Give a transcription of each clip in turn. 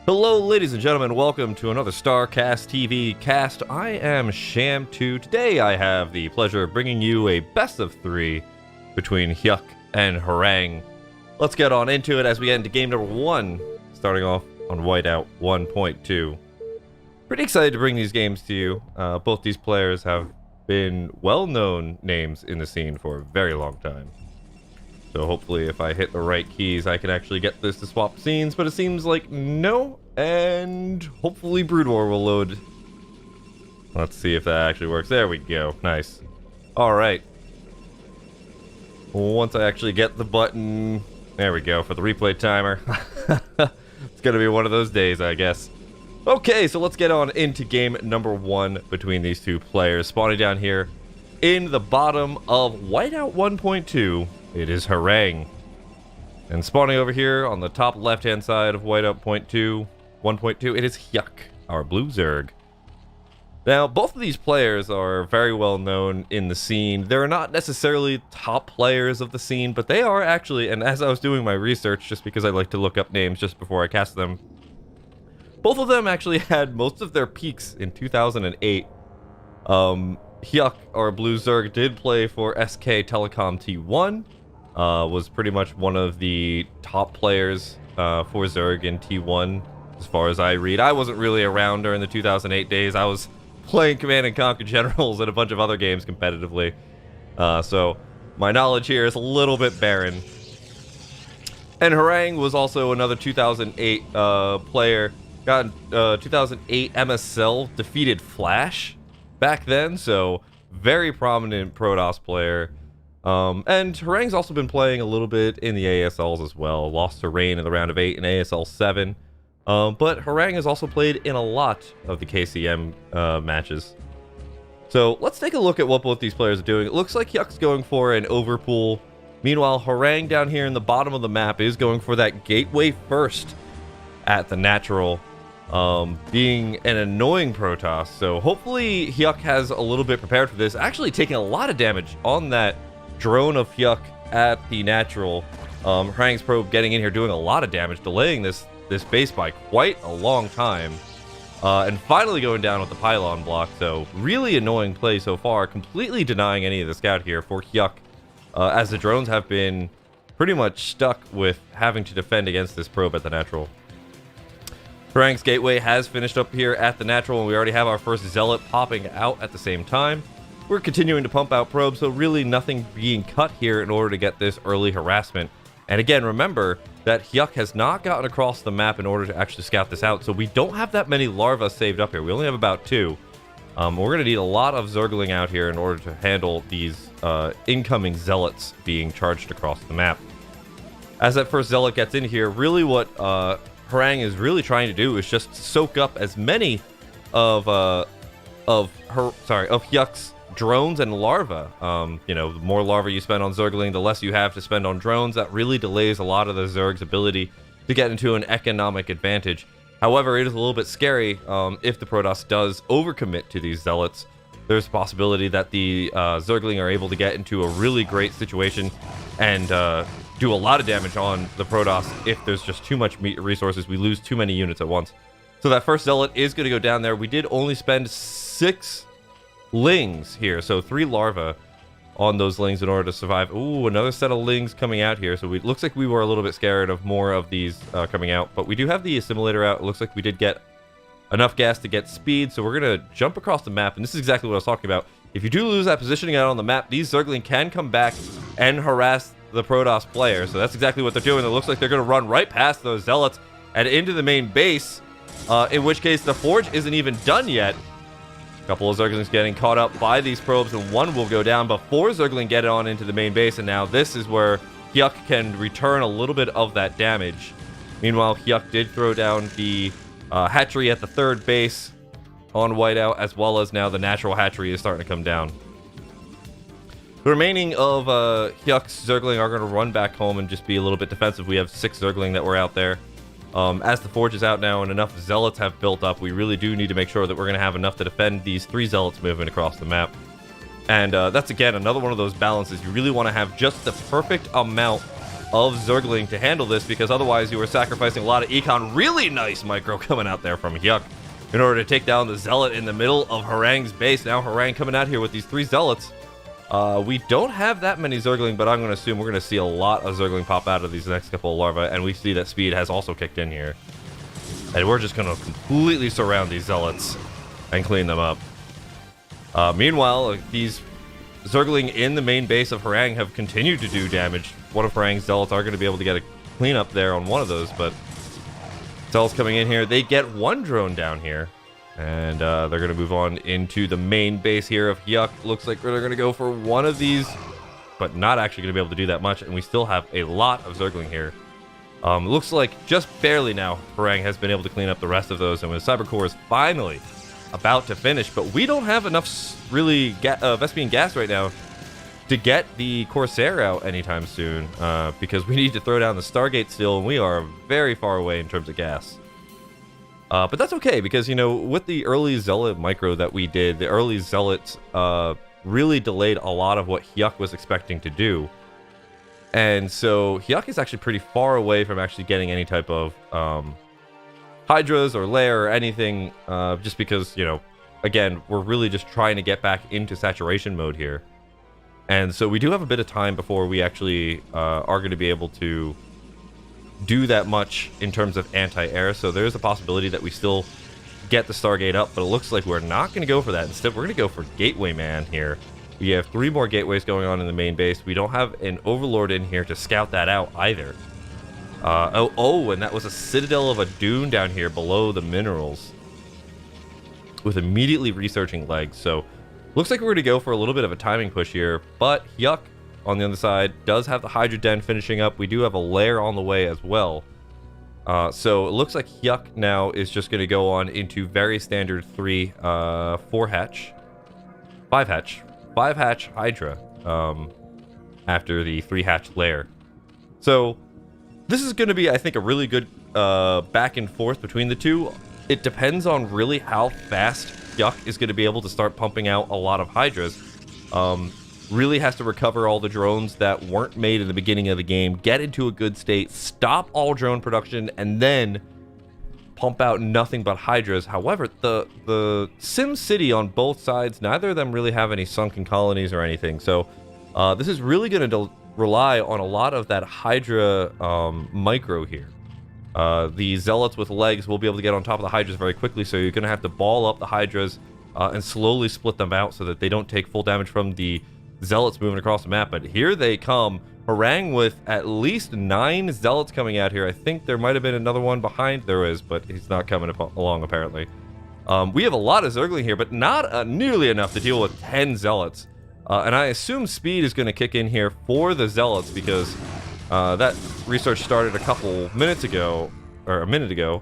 Hello, ladies and gentlemen. Welcome to another StarCastTV cast. I am Schamtoo. Today, I have the pleasure of bringing you a best of 3 between Hyuk and Horang. Let's get on into it as we get into game number 1, starting off on Whiteout 1.2. Pretty excited to bring these games to you. Both these players have been well-known names in the scene for a very long time. So hopefully if I hit the right keys, I can actually get this to swap scenes, but it seems like no, and hopefully BroodWar will load. Let's see if that actually works. There we go. Nice. Alright. Once I actually get the button, there we go, for the replay timer. It's gonna be one of those days, I guess. Okay, so let's get on into game number 1 between these two players. Spawning down here in the bottom of Whiteout 1.2. It is Horang. And spawning over here on the top left-hand side of Whiteout 1.2, it is Hyuk, our blue Zerg. Now, both of these players are very well known in the scene. They're not necessarily top players of the scene, but they are actually, and as I was doing my research, just because I like to look up names just before I cast them, both of them actually had most of their peaks in 2008. Hyuk, our blue Zerg, did play for SK Telecom T1. Was pretty much one of the top players for Zerg in T1, as far as I read. I wasn't really around during the 2008 days. I was playing Command & Conquer Generals and a bunch of other games competitively. So my knowledge here is a little bit barren. And Horang was also another 2008 player. Got 2008 MSL, defeated Flash back then, so very prominent Protoss player. And Horang's also been playing a little bit in the ASLs as well. Lost to Rain in the round of 8 in ASL 7. But Horang has also played in a lot of the KCM matches. So let's take a look at what both these players are doing. It looks like Hyuk's going for an overpool. Meanwhile, Horang down here in the bottom of the map is going for that gateway first at the natural. Being an annoying Protoss. So hopefully Hyuk has a little bit prepared for this. Actually taking a lot of damage on that drone of Hyuk at the natural. Horang's probe getting in here doing a lot of damage, delaying this base by quite a long time. And finally going down with the pylon block. So really annoying play so far, completely denying any of the scout here for Hyuk, as the drones have been pretty much stuck with having to defend against this probe at the natural. Horang's gateway has finished up here at the natural, and we already have our first zealot popping out at the same time. We're continuing to pump out probes, so really nothing being cut here in order to get this early harassment. And again, remember that Hyuk has not gotten across the map in order to actually scout this out, so we don't have that many larvae saved up here. We only have about 2. We're going to need a lot of Zergling out here in order to handle these incoming zealots being charged across the map. As that first zealot gets in here, really what Horang is really trying to do is just soak up as many of Hyuk's drones and larvae. You know, the more larvae you spend on Zergling, the less you have to spend on drones. That really delays a lot of the Zerg's ability to get into an economic advantage. However, it is a little bit scary if the Protoss does overcommit to these zealots. There's a possibility that the Zergling are able to get into a really great situation and do a lot of damage on the Protoss if there's just too much resources. We lose too many units at once. So that first zealot is going to go down there. We did only spend 6 lings here, so 3 larvae on those lings in order to survive. Ooh, another set of lings coming out here. So it looks like we were a little bit scared of more of these coming out, but we do have the assimilator out. It looks like we did get enough gas to get speed, so we're going to jump across the map, and this is exactly what I was talking about. If you do lose that positioning out on the map, these Zergling can come back and harass the Protoss player, so that's exactly what they're doing. It looks like they're going to run right past those zealots and into the main base, in which case the forge isn't even done yet. A couple of Zerglings getting caught up by these probes, and one will go down before Zergling get on into the main base, and now this is where Hyuk can return a little bit of that damage. Meanwhile, Hyuk did throw down the hatchery at the 3rd base on Whiteout, as well as now the natural hatchery is starting to come down. The remaining of Hyuk's Zergling are going to run back home and just be a little bit defensive. We have 6 Zergling that were out there. As the forge is out now and enough zealots have built up, we really do need to make sure that we're going to have enough to defend these 3 zealots moving across the map. And that's, again, another one of those balances. You really want to have just the perfect amount of Zergling to handle this, because otherwise you were sacrificing a lot of econ. Really nice micro coming out there from Hyuk in order to take down the Zealot in the middle of Horang2's base. Now Horang2 coming out here with these 3 Zealots. We don't have that many Zergling, but I'm going to assume we're going to see a lot of Zergling pop out of these next couple of larvae, and we see that speed has also kicked in here. And we're just going to completely surround these Zealots and clean them up. Meanwhile, these Zergling in the main base of Horang2 have continued to do damage. One of Horang2's Zealots are going to be able to get a cleanup there on one of those, but Zealots coming in here. They get 1 drone down here, and they're going to move on into the main base here of Hyuk. Looks like they're going to go for one of these, but not actually going to be able to do that much, and we still have a lot of Zergling here. Looks like just barely now Horang2 has been able to clean up the rest of those, and when Cyber Core is finally about to finish, but we don't have enough really Vespene gas right now to get the Corsair out anytime soon, because we need to throw down the Stargate still, and we are very far away in terms of gas. But that's okay, because, you know, with the early Zealot micro that we did, the early Zealots really delayed a lot of what Hyuk was expecting to do. And so Hyuk is actually pretty far away from actually getting any type of Hydras or Lair or anything, just because, you know, again, we're really just trying to get back into saturation mode here. And so we do have a bit of time before we actually are going to be able to do that much in terms of anti-air. So there's a possibility that we still get the Stargate up, but it looks like we're not going to go for that. Instead, we're going to go for Gateway Man here. We have 3 more gateways going on in the main base. We don't have an Overlord in here to scout that out either. And that was a Citadel of a Dune down here below the minerals with immediately researching legs. So looks like we're going to go for a little bit of a timing push here, but Hyuk on the other side does have the Hydra Den finishing up. We do have a Lair on the way as well. So it looks like Hyuk now is just going to go on into very standard 4 hatch, 5 hatch Hydra after the 3 hatch Lair. So this is going to be, I think, a really good back and forth between the two. It depends on really how fast Hyuk is going to be able to start pumping out a lot of Hydras. Really has to recover all the drones that weren't made in the beginning of the game, get into a good state, stop all drone production, and then pump out nothing but Hydras. However, the Sim City on both sides, neither of them really have any sunken colonies or anything. So this is really going to rely on a lot of that Hydra micro here. The Zealots with legs will be able to get on top of the Hydras very quickly, so you're going to have to ball up the Hydras and slowly split them out so that they don't take full damage from the Zealots moving across the map. But here they come. Horang with at least 9 Zealots coming out here. I think there might have been another one behind. There is, but he's not coming along apparently. We have a lot of Zergling here, but not nearly enough to deal with 10 Zealots. And I assume speed is going to kick in here for the Zealots, because that research started a couple minutes ago, or a minute ago.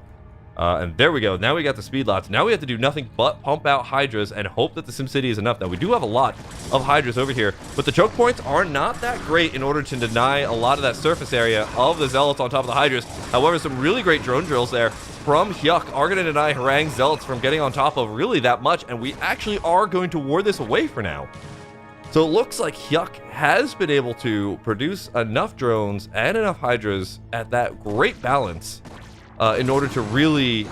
And there we go. Now we got the speed lots. Now we have to do nothing but pump out Hydras and hope that the SimCity is enough. Now we do have a lot of Hydras over here, but the choke points are not that great in order to deny a lot of that surface area of the Zealots on top of the Hydras. However, some really great drone drills there from Hyuk are going to deny Horang2's Zealots from getting on top of really that much, and we actually are going to ward this away for now. So it looks like Hyuk has been able to produce enough drones and enough Hydras at that great balance in order to really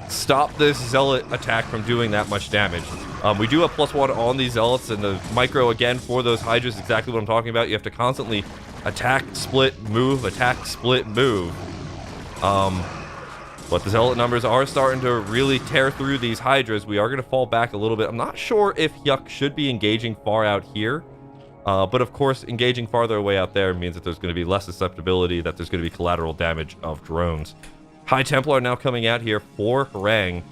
stop this Zealot attack from doing that much damage. We do have +1 on these Zealots, and the micro, again, for those Hydras, exactly what I'm talking about. You have to constantly attack, split, move, attack, split, move. But the Zealot numbers are starting to really tear through these Hydras. We are going to fall back a little bit. I'm not sure if Hyuk should be engaging far out here. But of course, engaging farther away out there means that there's going to be less susceptibility, that there's going to be collateral damage of drones. High Templar now coming out here for Horang.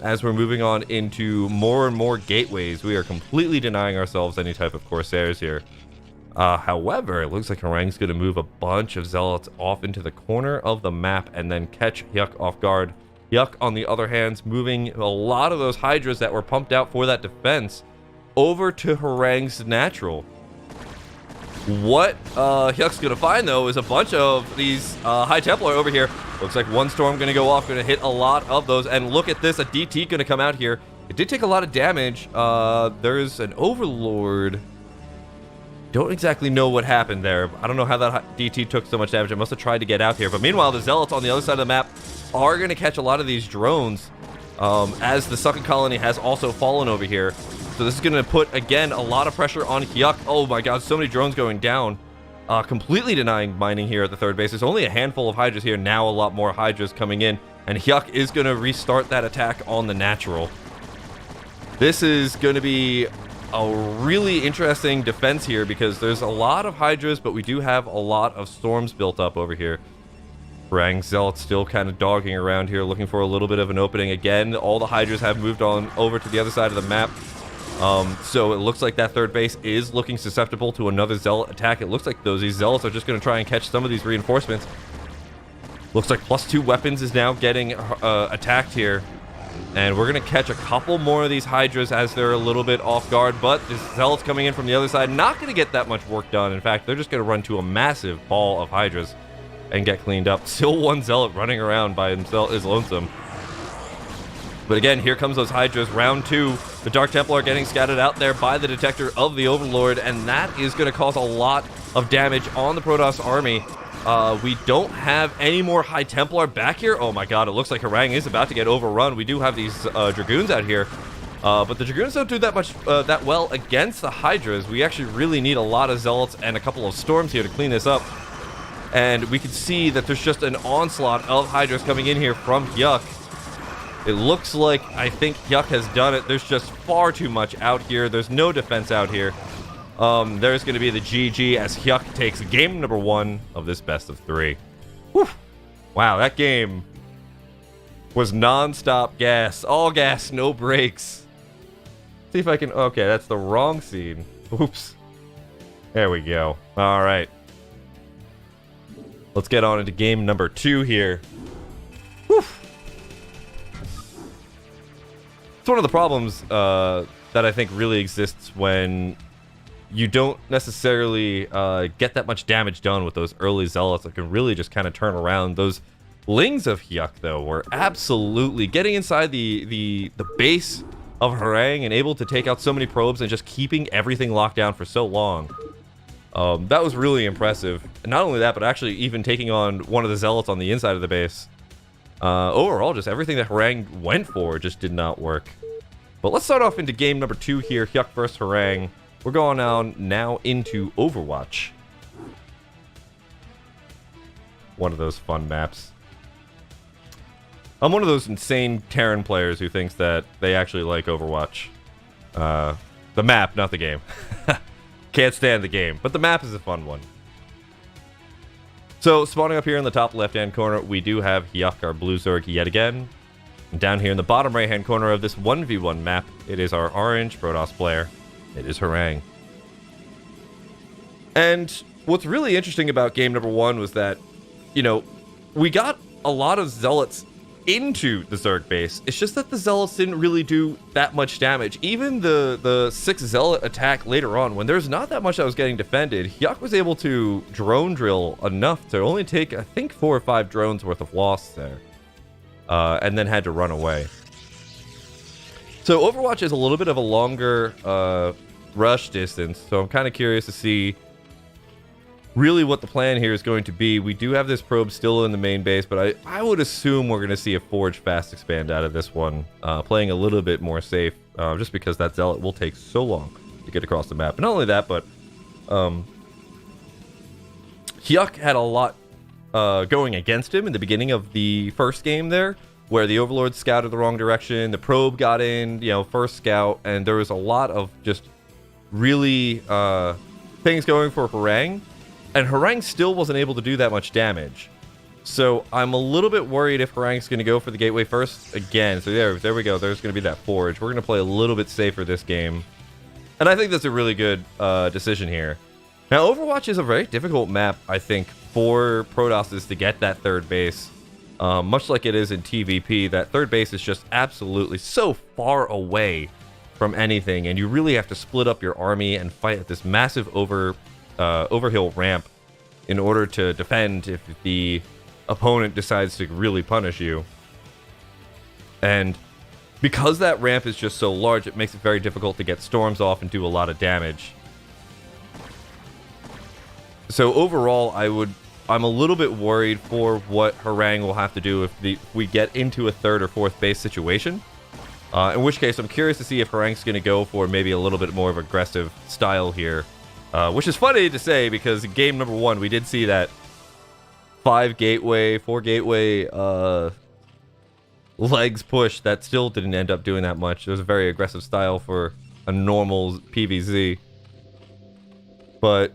As we're moving on into more and more gateways, we are completely denying ourselves any type of Corsairs here. However, it looks like Horang's going to move a bunch of Zealots off into the corner of the map and then catch Hyuk off guard. Hyuk, on the other hand, moving a lot of those Hydras that were pumped out for that defense over to Horang's natural. What Hyuk's going to find, though, is a bunch of these High Templar over here. Looks like one storm going to go off, going to hit a lot of those. And look at this, a DT going to come out here. It did take a lot of damage. There's an Overlord Don't exactly know what happened there. I don't know how that DT took so much damage. It must have tried to get out here. But meanwhile, the Zealots on the other side of the map are going to catch a lot of these drones, as the Sucking Colony has also fallen over here. So this is going to put, again, a lot of pressure on Hyuk. Oh my god, so many drones going down. Completely denying mining here at the third base. There's only a handful of Hydras here. Now a lot more Hydras coming in. And Hyuk is going to restart that attack on the natural. This is going to be a really interesting defense here because there's a lot of Hydras, but we do have a lot of Storms built up over here. Horang Zealot still kind of dogging around here, looking for a little bit of an opening. Again, all the Hydras have moved on over to the other side of the map. So it looks like that third base is looking susceptible to another Zealot attack. It looks like these Zealots are just going to try and catch some of these reinforcements. Looks like +2 weapons is now getting attacked here. And we're going to catch a couple more of these Hydras as they're a little bit off guard. But the Zealots coming in from the other side, not going to get that much work done. In fact, they're just going to run to a massive ball of Hydras and get cleaned up. Still one Zealot running around by himself is lonesome. But again, here comes those Hydras. Round 2. The Dark Templar getting scattered out there by the detector of the Overlord. And that is going to cause a lot of damage on the Protoss army. We don't have any more High Templar back here. Oh my god, it looks like Horang is about to get overrun. We do have these Dragoons out here. But the Dragoons don't do that well against the Hydras. We actually really need a lot of Zealots and a couple of Storms here to clean this up. And we can see that there's just an onslaught of Hydras coming in here from Hyuk. It looks like, I think Hyuk has done it. There's just far too much out here. There's no defense out here. There's going to be the GG as Hyuk takes game number 1 of this best of 3. Whew. Wow, that game was non-stop gas. All gas, no brakes. See if I can... Okay, that's the wrong scene. Oops. There we go. All right. Let's get on into game number 2 here. Whew. It's one of the problems that I think really exists when you don't necessarily get that much damage done with those early Zealots that can really just kind of turn around. Those Lings of Hyuk, though, were absolutely getting inside the base of Horang and able to take out so many probes and just keeping everything locked down for so long. That was really impressive. And not only that, but actually even taking on one of the Zealots on the inside of the base. Overall, just everything that Horang went for just did not work. But let's start off into game number 2 here. Hyuk versus Horang. We're going on now into Overwatch. One of those fun maps. I'm one of those insane Terran players who thinks that they actually like Overwatch. The map, not the game. Can't stand the game, but the map is a fun one. So, spawning up here in the top left-hand corner, we do have Hyuk, our blue Zerg, yet again. And down here in the bottom right-hand corner of this 1v1 map, it is our orange Protoss player. It is Horang. And what's really interesting about game number 1 was that, you know, we got a lot of Zealots into the Zerg base. It's just that the Zealots didn't really do that much damage. Even the 6 Zealot attack later on, when there's not that much that was getting defended, Hyuk was able to drone drill enough to only take, I think, 4 or 5 drones worth of loss there. And then had to run away. So Overwatch is a little bit of a longer rush distance, so I'm kind of curious to see really what the plan here is going to be. We do have this probe still in the main base, but I would assume we're going to see a Forge fast expand out of this one, playing a little bit more safe, just because that Zealot will take so long to get across the map. And not only that, but Hyuk had a lot going against him in the beginning of the first game there, where the Overlord scouted the wrong direction, the probe got in, you know, first scout, and there was a lot of just really things going for Horang. And Horang still wasn't able to do that much damage. So I'm a little bit worried if Horang's going to go for the gateway first again. So there we go. There's going to be that Forge. We're going to play a little bit safer this game. And I think that's a really good decision here. Now, Overwatch is a very difficult map, I think, for Protosses to get that third base. Much like it is in TVP, that third base is just absolutely so far away from anything. And you really have to split up your army and fight at this massive overhill ramp in order to defend if the opponent decides to really punish you. And because that ramp is just so large, it makes it very difficult to get storms off and do a lot of damage. So overall, I'm a little bit worried for what Horang will have to do if we get into a third or fourth base situation. In which case, I'm curious to see if Horang's going to go for maybe a little bit more of aggressive style here. Which is funny to say, because in game number 1, we did see that 4 gateway legs push that still didn't end up doing that much. It was a very aggressive style for a normal PvZ. But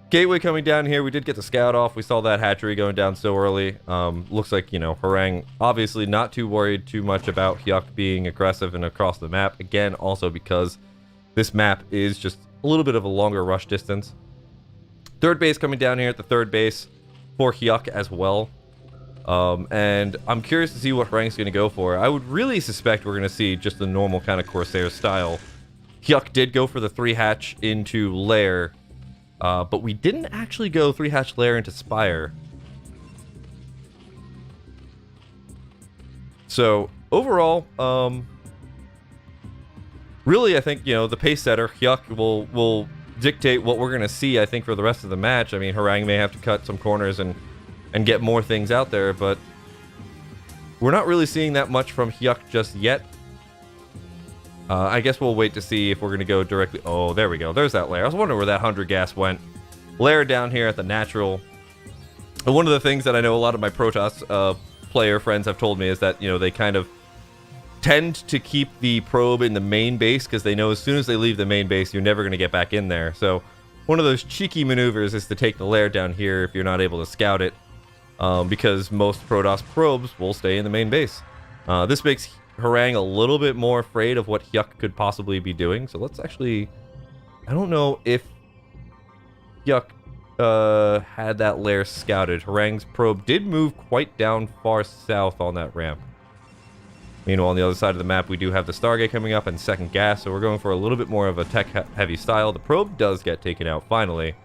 gateway coming down here, we did get the scout off. We saw that hatchery going down so early. Looks like, you know, Horang obviously not too worried too much about Hyuk being aggressive and across the map. Again, also because this map is just a little bit of a longer rush distance. Third base coming down here at the third base for Hyuk as well. And I'm curious to see what Horang's going to go for. I would really suspect we're going to see just the normal kind of Corsair style. Hyuk did go for the 3-hatch into Lair, but we didn't actually go 3-hatch Lair into Spire. So, overall, really, I think, you know, the pace setter, Hyuk, will dictate what we're going to see, I think, for the rest of the match. I mean, Horang may have to cut some corners and get more things out there, but we're not really seeing that much from Hyuk just yet. I guess we'll wait to see if we're going to go directly... Oh, there we go. There's that Lair. I was wondering where that 100 gas went. Lair down here at the natural. And one of the things that I know a lot of my Protoss player friends have told me is that, you know, they kind of tend to keep the probe in the main base because they know as soon as they leave the main base, you're never going to get back in there. So one of those cheeky maneuvers is to take the Lair down here if you're not able to scout it, because most Protoss probes will stay in the main base. This makes Horang a little bit more afraid of what Hyuk could possibly be doing. So let's actually... I don't know if Hyuk had that Lair scouted. Horang's probe did move quite down far south on that ramp. Meanwhile, on the other side of the map, we do have the Stargate coming up and second gas, so we're going for a little bit more of a tech-heavy style. The probe does get taken out finally.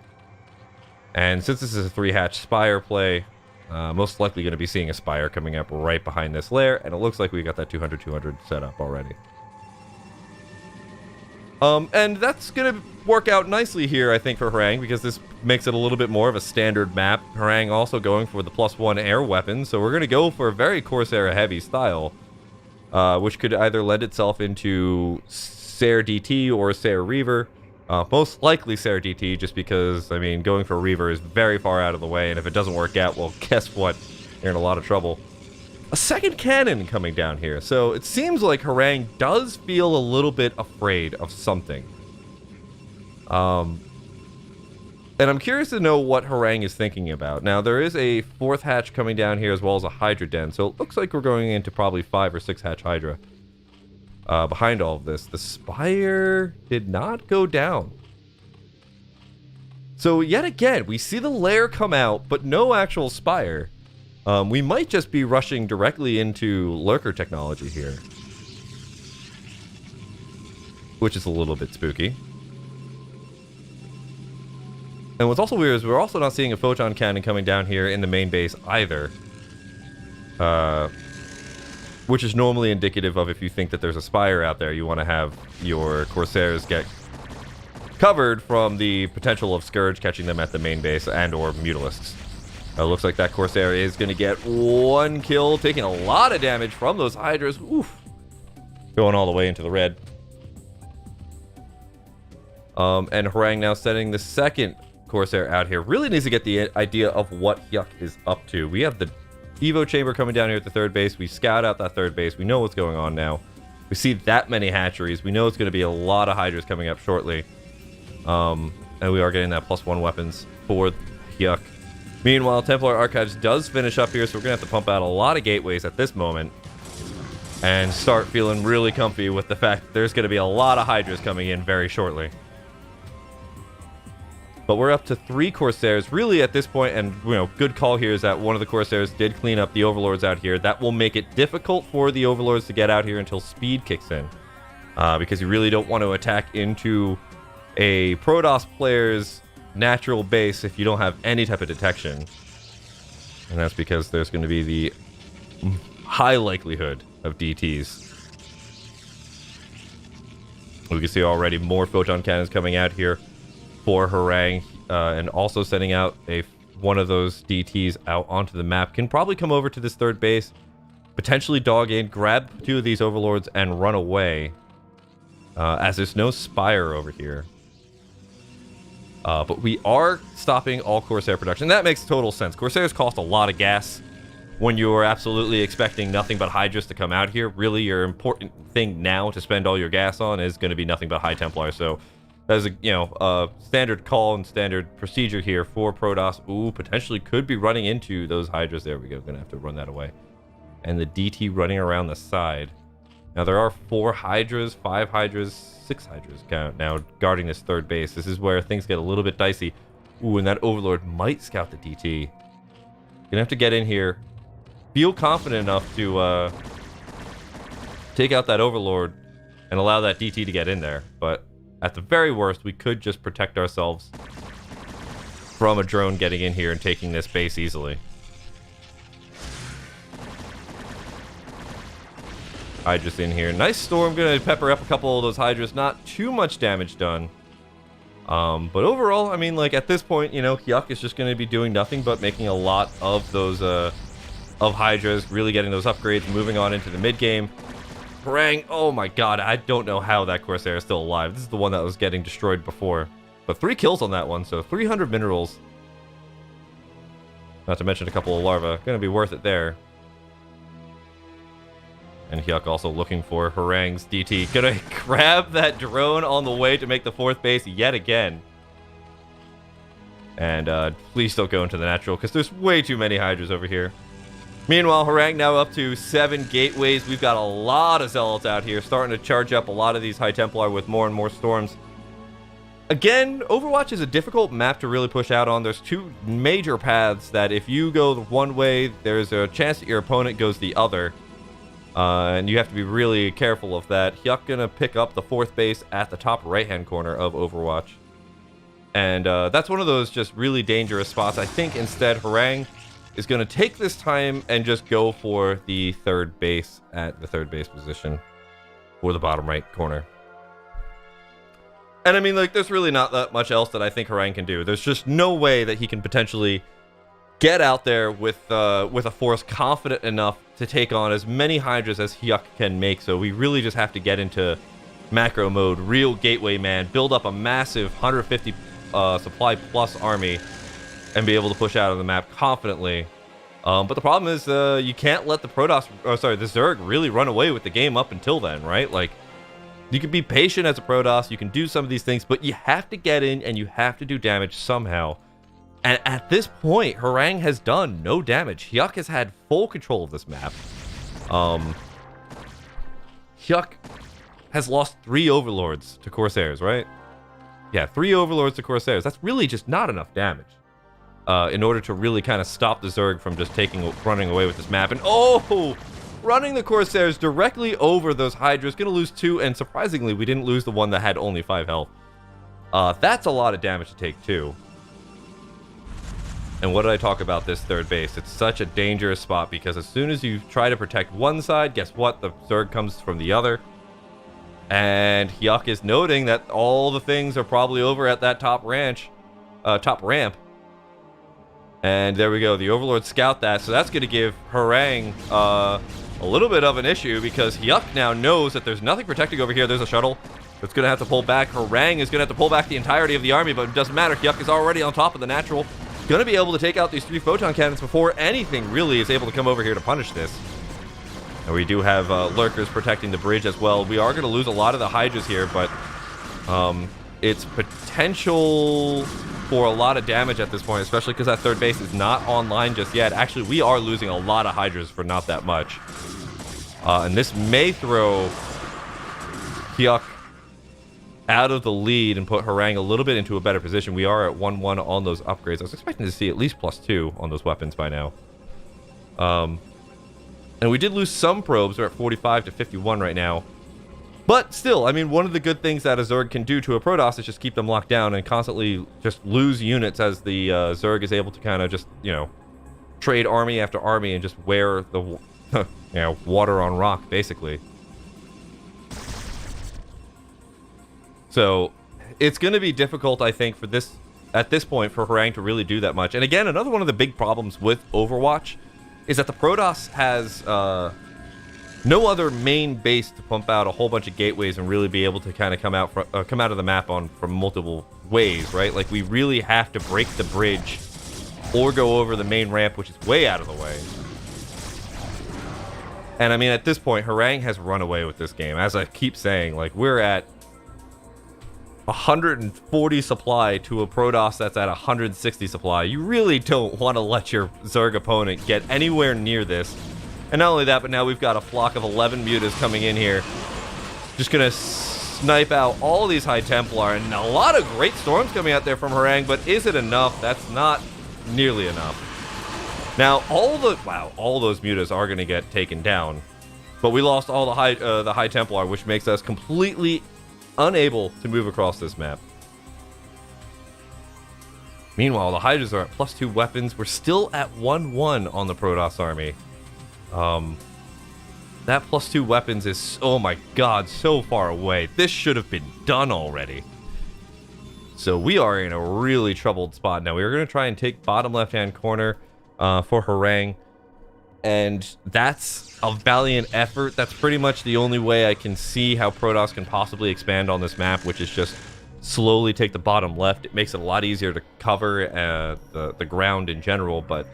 And since this is a 3-hatch Spire play, most likely going to be seeing a Spire coming up right behind this Lair, and it looks like we got that 200-200 set up already. And that's going to work out nicely here, I think, for Horang, because this makes it a little bit more of a standard map. Horang also going for the +1 air weapon, so we're going to go for a very Corsair-heavy style, which could either lend itself into Sair DT or Sair Reaver. Most likely Sair DT, just because, I mean, going for Reaver is very far out of the way, and if it doesn't work out, well, guess what? You're in a lot of trouble. A second cannon coming down here, so it seems like Horang does feel a little bit afraid of something. And I'm curious to know what Horang is thinking about. Now, there is a 4th hatch coming down here as well as a Hydra den, so it looks like we're going into probably 5 or 6 hatch Hydra. Behind all of this, the Spire did not go down. So yet again, we see the Lair come out, but no actual Spire. We might just be rushing directly into Lurker technology here, which is a little bit spooky. And what's also weird is we're also not seeing a photon cannon coming down here in the main base either. Which is normally indicative of, if you think that there's a Spire out there, you want to have your Corsairs get covered from the potential of Scourge catching them at the main base and or Mutalisks. Looks like that Corsair is going to get 1 kill, taking a lot of damage from those Hydras. Oof. Going all the way into the red. And Horang now setting the second Corsair out here. Really needs to get the idea of what Hyuk is up to. We have the Evo chamber coming down here at the third base. We scout out that third base. We know what's going on now. We see that many hatcheries. We know it's going to be a lot of Hydras coming up shortly. And we are getting that +1 weapons for Hyuk. Meanwhile, Templar Archives does finish up here, so we're going to have to pump out a lot of gateways at this moment. And start feeling really comfy with the fact that there's going to be a lot of Hydras coming in very shortly. But we're up to 3 Corsairs really at this point, and you know, good call here is that one of the Corsairs did clean up the Overlords out here. That will make it difficult for the Overlords to get out here until speed kicks in. Because you really don't want to attack into a Protoss player's natural base if you don't have any type of detection. And that's because there's going to be the high likelihood of DTs. We can see already more photon cannons coming out here for Horang. and also sending out one of those DTs out onto the map, can probably come over to this third base, potentially dog in, grab 2 of these overlords, and run away, as there's no Spire over here. But we are stopping all Corsair production. That makes total sense. Corsairs cost a lot of gas when you are absolutely expecting nothing but Hydras to come out here. Really, your important thing now to spend all your gas on is going to be nothing but High Templar. So as a standard call and standard procedure here for Protoss. Ooh, potentially could be running into those Hydras. There we go. Gonna have to run that away. And the DT running around the side. Now there are 4 Hydras, 5 Hydras, 6 Hydras now guarding this third base. This is where things get a little bit dicey. Ooh, and that Overlord might scout the DT. Gonna have to get in here. Feel confident enough to take out that Overlord and allow that DT to get in there. But at the very worst, we could just protect ourselves from a drone getting in here and taking this base easily. Hydras in here. Nice storm. Gonna pepper up a couple of those Hydras. Not too much damage done. But overall, I mean, like, at this point, Hyuk is just going to be doing nothing but making a lot of those, of Hydras, really getting those upgrades, moving on into the mid-game. Horang, oh my god, I don't know how that Corsair is still alive. This is the one that was getting destroyed before. But 3 kills on that one, so 300 minerals. Not to mention a couple of larvae. Gonna be worth it there. And Hyuk also looking for Horang's DT. Gonna grab that drone on the way to make the 4th base yet again. And please don't go into the natural, because there's way too many Hydras over here. Meanwhile, Horang now up to 7 gateways. We've got a lot of Zealots out here, starting to charge up a lot of these High Templar with more and more storms. Again, Overwatch is a difficult map to really push out on. There's 2 major paths that if you go one way, there's a chance that your opponent goes the other. And you have to be really careful of that. Hyuk gonna pick up the 4th base at the top right-hand corner of Overwatch. And that's one of those just really dangerous spots. I think instead Horang is going to take this time and just go for the 3rd base at the 3rd base position for the bottom right corner. And I mean, like, there's really not that much else that I think Horang can do. There's just no way that he can potentially get out there with a force confident enough to take on as many Hydras as Hyuk can make. So we really just have to get into macro mode, real gateway man, build up a massive 150 supply plus army, and be able to push out on the map confidently. But the problem is you can't let the the Zerg really run away with the game up until then, right? Like, you can be patient as a Protoss, you can do some of these things, but you have to get in and you have to do damage somehow. And at this point, Horang has done no damage. Hyuk has had full control of this map. Hyuk has lost 3 Overlords to Corsairs, right? Yeah, 3 Overlords to Corsairs. That's really just not enough damage. In order to really kind of stop the Zerg from just running away with this map. And oh, running the Corsairs directly over those Hydras. Gonna lose 2, and surprisingly, we didn't lose the one that had only 5 health. That's a lot of damage to take too. And what did I talk about this 3rd base? It's such a dangerous spot because as soon as you try to protect one side, guess what? The Zerg comes from the other. And Hyuk is noting that all the things are probably over at that top ramp. And there we go. The Overlord scout that. So that's going to give Horang a little bit of an issue because Hyuk now knows that there's nothing protecting over here. There's a shuttle that's going to have to pull back. Horang is going to have to pull back the entirety of the army, but it doesn't matter. Hyuk is already on top of the natural. Going to be able to take out these 3 photon cannons before anything really is able to come over here to punish this. And we do have lurkers protecting the bridge as well. We are going to lose a lot of the Hydras here, but it's potential for a lot of damage at this point, especially because that 3rd base is not online just yet. Actually, we are losing a lot of Hydras for not that much. And this may throw Hyuk out of the lead and put Horang a little bit into a better position. We are at 1-1 on those upgrades. I was expecting to see at least +2 on those weapons by now. And we did lose some probes. We're at 45 to 51 right now. But still, I mean, one of the good things that a Zerg can do to a Protoss is just keep them locked down and constantly just lose units as the Zerg is able to kind of just, trade army after army and just wear the, water on rock, basically. So, it's going to be difficult, I think, for this at this point for Horang to really do that much. And again, another one of the big problems with Overwatch is that the Protoss has no other main base to pump out a whole bunch of gateways and really be able to kind of come out of the map from multiple ways, right? Like, we really have to break the bridge or go over the main ramp, which is way out of the way. And I mean, at this point, Horang has run away with this game. As I keep saying, like, we're at 140 supply to a Protoss that's at 160 supply. You really don't want to let your Zerg opponent get anywhere near this. And not only that, but now we've got a flock of 11 mutas coming in here. Just gonna snipe out all these High Templar, and a lot of great storms coming out there from Horang, but is it enough? That's not nearly enough. Now, all those mutas are gonna get taken down, but we lost all the High Templar, which makes us completely unable to move across this map. Meanwhile, the Hydras are at +2 weapons. We're still at 1-1 on the Protoss army. That +2 weapons is, oh my god, so far away. This should have been done already. So we are in a really troubled spot now. We're going to try and take bottom left-hand corner for Horang. And that's a valiant effort. That's pretty much the only way I can see how Protoss can possibly expand on this map, which is just slowly take the bottom left. It makes it a lot easier to cover the ground in general. But,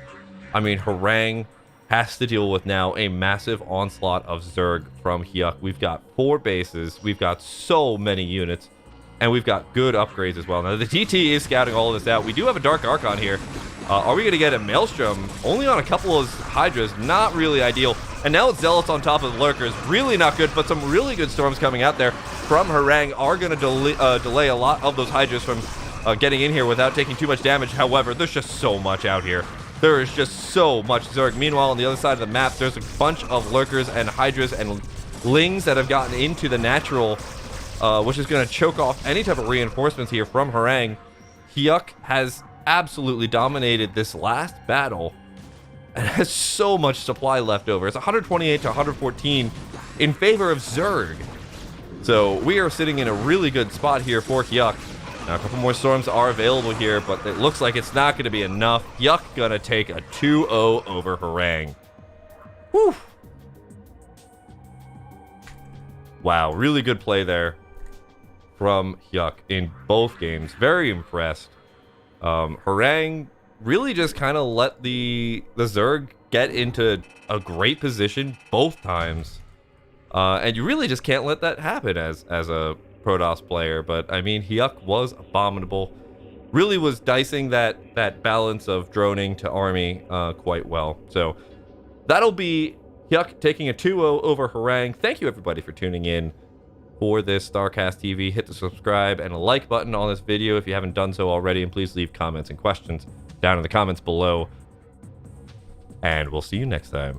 I mean, Horang has to deal with now a massive onslaught of Zerg from Hyuk. We've got 4 bases, we've got so many units, and we've got good upgrades as well. Now, the TT is scouting all of this out. We do have a Dark Archon here. Are we going to get a Maelstrom? Only on a couple of Hydras, not really ideal. And now it's Zealots on top of the Lurkers, really not good, but some really good storms coming out there from Horang are going to delay a lot of those Hydras from getting in here without taking too much damage. However, there's just so much out here. There is just so much Zerg. Meanwhile, on the other side of the map, there's a bunch of Lurkers and Hydras and Lings that have gotten into the natural, which is going to choke off any type of reinforcements here from Horang. Hyuk has absolutely dominated this last battle and has so much supply left over. It's 128 to 114 in favor of Zerg. So we are sitting in a really good spot here for Hyuk. Now, a couple more storms are available here, but it looks like it's not going to be enough. Hyuk gonna take a 2-0 over Horang. Whew. Wow, really good play there from Hyuk in both games. Very impressed. Horang really just kind of let the Zerg get into a great position both times. And you really just can't let that happen as a Protoss player, but I mean, Hyuk was abominable. Really was dicing that balance of droning to army quite well. So that'll be Hyuk taking a 2-0 over Horang. Thank you everybody for tuning in for this StarCast TV. Hit the subscribe and a like button on this video if you haven't done so already, and please leave comments and questions down in the comments below. And we'll see you next time.